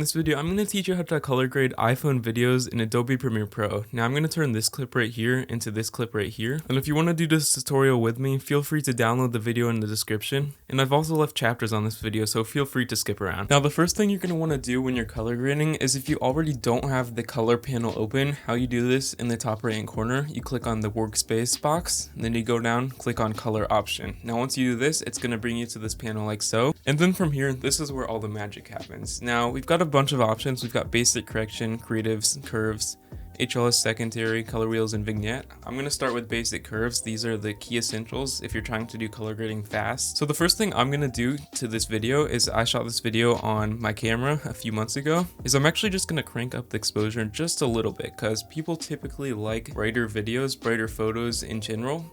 In this video, I'm going to teach you how to color grade iPhone videos in Adobe Premiere Pro. Now I'm going to turn this clip right here into this clip right here. And if you want to do this tutorial with me, feel free to download the video in the description. And I've also left chapters on this video, so feel free to skip around. Now the first thing you're going to want to do when you're color grading is if you already don't have the color panel open, how you do this in the top right hand corner, you click on the workspace box, and then you go down, click on color option. Now once you do this, it's going to bring you to this panel like so. And then from here, this is where all the magic happens. Now we've got a bunch of options. We've got basic, correction, creatives, curves, HSL Secondary, color wheels, and vignette. I'm going to start with basic curves. These are the key essentials if you're trying to do color grading fast. So the first thing I'm going to do to this video is I shot this video on my camera a few months ago, is I'm actually just going to crank up the exposure just a little bit because people typically like brighter videos, brighter photos in general.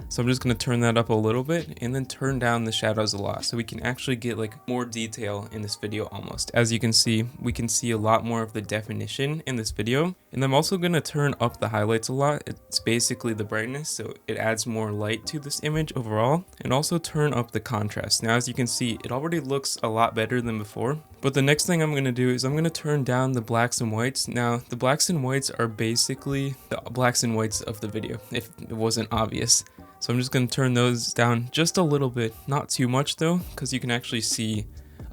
So I'm just going to turn that up a little bit and then turn down the shadows a lot so we can actually get like more detail in this video almost. As you can see, we can see a lot more of the definition in this video. And I'm also going to turn up the highlights a lot. It's basically the brightness, so it adds more light to this image overall, and also turn up the contrast. Now as you can see, it already looks a lot better than before. But the next thing I'm going to do is I'm going to turn down the blacks and whites. Now the blacks and whites are basically the blacks and whites of the video, if it wasn't obvious. So I'm just going to turn those down just a little bit, not too much though, because you can actually see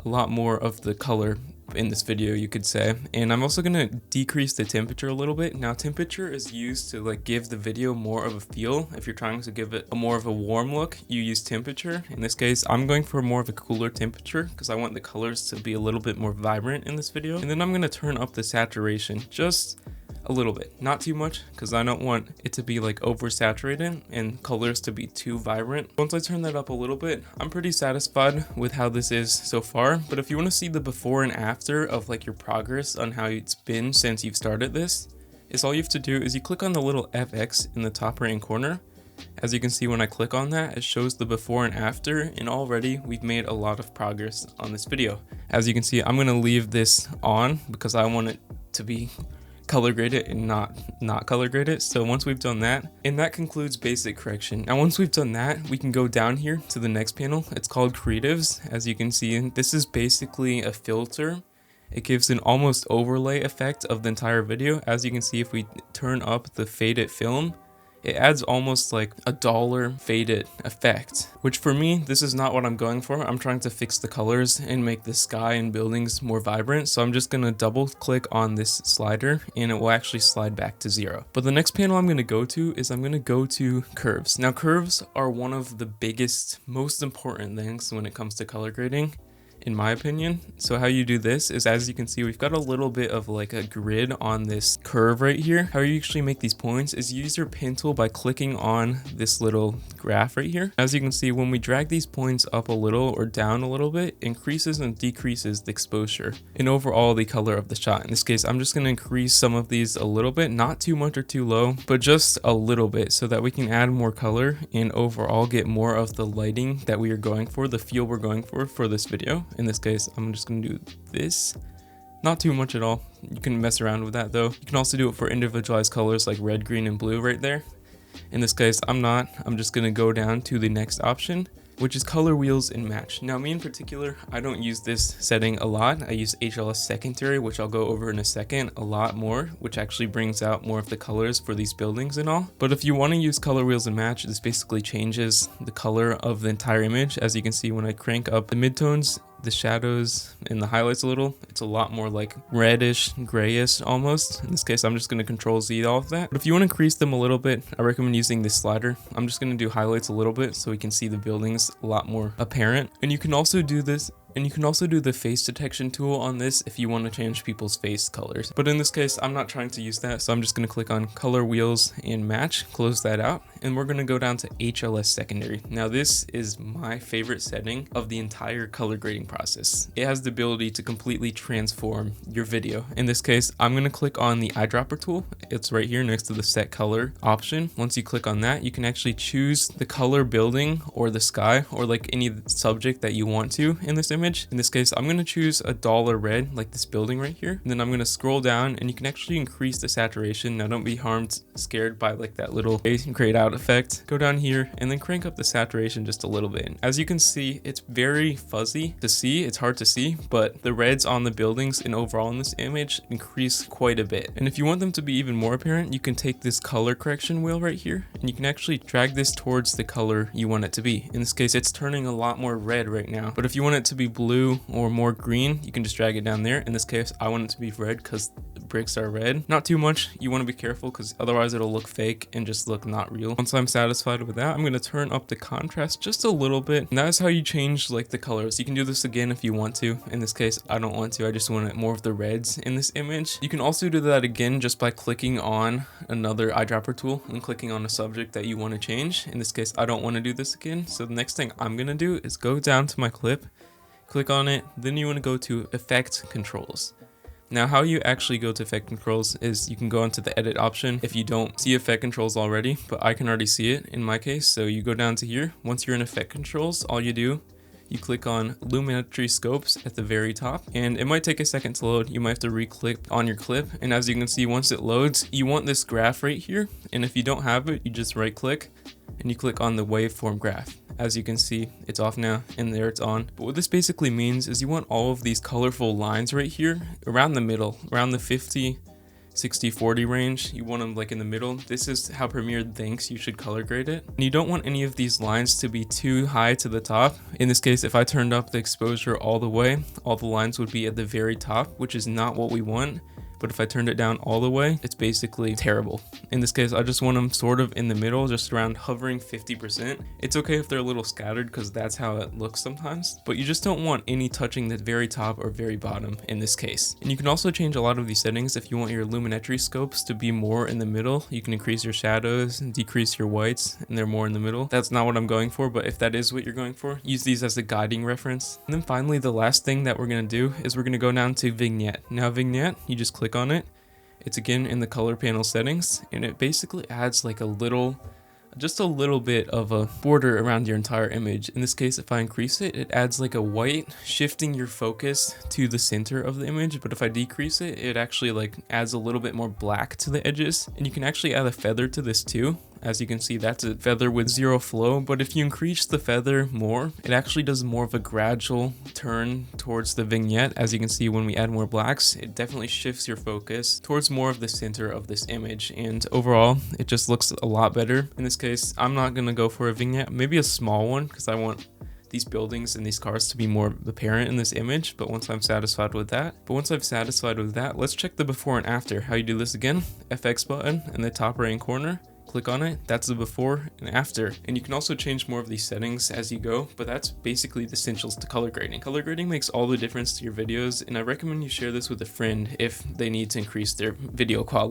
a lot more of the color in this video, you could say. And I'm also going to decrease the temperature a little bit. Now temperature is used to like give the video more of a feel. If you're trying to give it a more of a warm look, you use temperature. In this case, I'm going for more of a cooler temperature because I want the colors to be a little bit more vibrant in this video. And then I'm going to turn up the saturation just a little bit, not too much, because I don't want it to be like oversaturated and colors to be too vibrant. Once I turn that up a little bit, I'm pretty satisfied with how this is so far. But if you want to see the before and after of like your progress on how it's been since you've started this, is all you have to do is you click on the little FX in the top right hand corner. As you can see, when I click on that, it shows the before and after, and already we've made a lot of progress on this video. As you can see, I'm going to leave this on because I want it to be color graded and not color graded. So once we've done that, and that concludes basic correction. Now once we've done that, we can go down here to the next panel. It's called creatives. As you can see, this is basically a filter. It gives an almost overlay effect of the entire video. As you can see, if we turn up the faded film, it adds almost like a dollar faded effect, which for me, this is not what I'm going for. I'm trying to fix the colors and make the sky and buildings more vibrant. So I'm just going to double click on this slider and it will actually slide back to 0. But the next panel I'm going to go to is I'm going to go to curves. Now curves are one of the biggest, most important things when it comes to color grading, in my opinion. So how you do this is, as you can see, we've got a little bit of like a grid on this curve right here. How you actually make these points is you use your pen tool by clicking on this little graph right here. As you can see, when we drag these points up a little or down a little bit, it increases and decreases the exposure and overall the color of the shot. In this case, I'm just going to increase some of these a little bit, not too much or too low, but just a little bit so that we can add more color and overall get more of the lighting that we are going for, the feel we're going for this video. In this case, I'm just going to do this. Not too much at all. You can mess around with that though. You can also do it for individualized colors like red, green, and blue right there. In this case, I'm just going to go down to the next option, which is color wheels and match. Now me in particular, I don't use this setting a lot. I use HSL Secondary, which I'll go over in a second, a lot more, which actually brings out more of the colors for these buildings and all. But if you want to use color wheels and match, this basically changes the color of the entire image. As you can see, when I crank up the midtones, the shadows and the highlights a little, it's a lot more like reddish, grayish almost. In this case, I'm just going to Control Z all of that. But if you want to increase them a little bit, I recommend using this slider. I'm just going to do highlights a little bit so we can see the buildings a lot more apparent. And you can also do this, and you can also do the face detection tool on this if you want to change people's face colors. But in this case, I'm not trying to use that, so I'm just going to click on color wheels and match, close that out, and we're going to go down to HSL Secondary. Now this is my favorite setting of the entire color grading process. It has the ability to completely transform your video. In this case, I'm going to click on the eyedropper tool. It's right here next to the set color option. Once you click on that, you can actually choose the color building or the sky or like any subject that you want to in this image. In this case, I'm going to choose a dollar red, like this building right here. And then I'm going to scroll down and you can actually increase the saturation. Now don't be scared by like that little grayed out dot effect, go down here and then crank up the saturation just a little bit. As you can see, it's very fuzzy to see, it's hard to see, but the reds on the buildings and overall in this image increase quite a bit. And if you want them to be even more apparent, you can take this color correction wheel right here and you can actually drag this towards the color you want it to be. In this case, it's turning a lot more red right now, but if you want it to be blue or more green, you can just drag it down there. In this case, I want it to be red because the bricks are red. Not too much, you want to be careful because otherwise it'll look fake and just look not real. Once I'm satisfied with that, I'm going to turn up the contrast just a little bit, and that's how you change like the colors. You can do this again if you want to. In this case, I don't want to, I just want more of the reds in this image. You can also do that again just by clicking on another eyedropper tool and clicking on a subject that you want to change. In this case, I don't want to do this again, so the next thing I'm going to do is go down to my clip, click on it, then you want to go to Effect Controls. Now, how you actually go to effect controls is you can go into the edit option if you don't see effect controls already, but I can already see it in my case. So you go down to here. Once you're in effect controls, all you do, you click on Lumetri Scopes at the very top, and it might take a second to load. You might have to re-click on your clip, and as you can see, once it loads, you want this graph right here, and if you don't have it, you just right click and you click on the waveform graph. As you can see, it's off now, and there it's on. But what this basically means is you want all of these colorful lines right here around the middle, around the 50, 60, 40 range. You want them like in the middle. This is how Premiere thinks you should color grade it. And you don't want any of these lines to be too high to the top. In this case, if I turned up the exposure all the way, all the lines would be at the very top, which is not what we want. But if I turned it down all the way, it's basically terrible. In this case, I just want them sort of in the middle, just around hovering 50%. It's okay if they're a little scattered because that's how it looks sometimes, but you just don't want any touching the very top or very bottom in this case. And you can also change a lot of these settings. If you want your Lumetri scopes to be more in the middle, you can increase your shadows and decrease your whites, and they're more in the middle. That's not what I'm going for, but if that is what you're going for, use these as a guiding reference. And then finally, the last thing that we're gonna do is we're gonna go down to Vignette. Now Vignette, you just click on it. It's again in the color panel settings, and it basically adds like just a little bit of a border around your entire image. In this case, if I increase it, it adds like a white, shifting your focus to the center of the image. But if I decrease it, it actually like adds a little bit more black to the edges. And you can actually add a feather to this too. As you can see, that's a feather with zero flow, but if you increase the feather more, it actually does more of a gradual turn towards the vignette. As you can see, when we add more blacks, it definitely shifts your focus towards more of the center of this image, and overall, it just looks a lot better. In this case, I'm not gonna go for a vignette, maybe a small one, because I want these buildings and these cars to be more apparent in this image. But once I'm satisfied with that, let's check the before and after. How you do this again, FX button in the top right hand corner. Click on it, that's the before and after. And you can also change more of these settings as you go, but that's basically the essentials to color grading. Color grading makes all the difference to your videos, and I recommend you share this with a friend if they need to increase their video quality.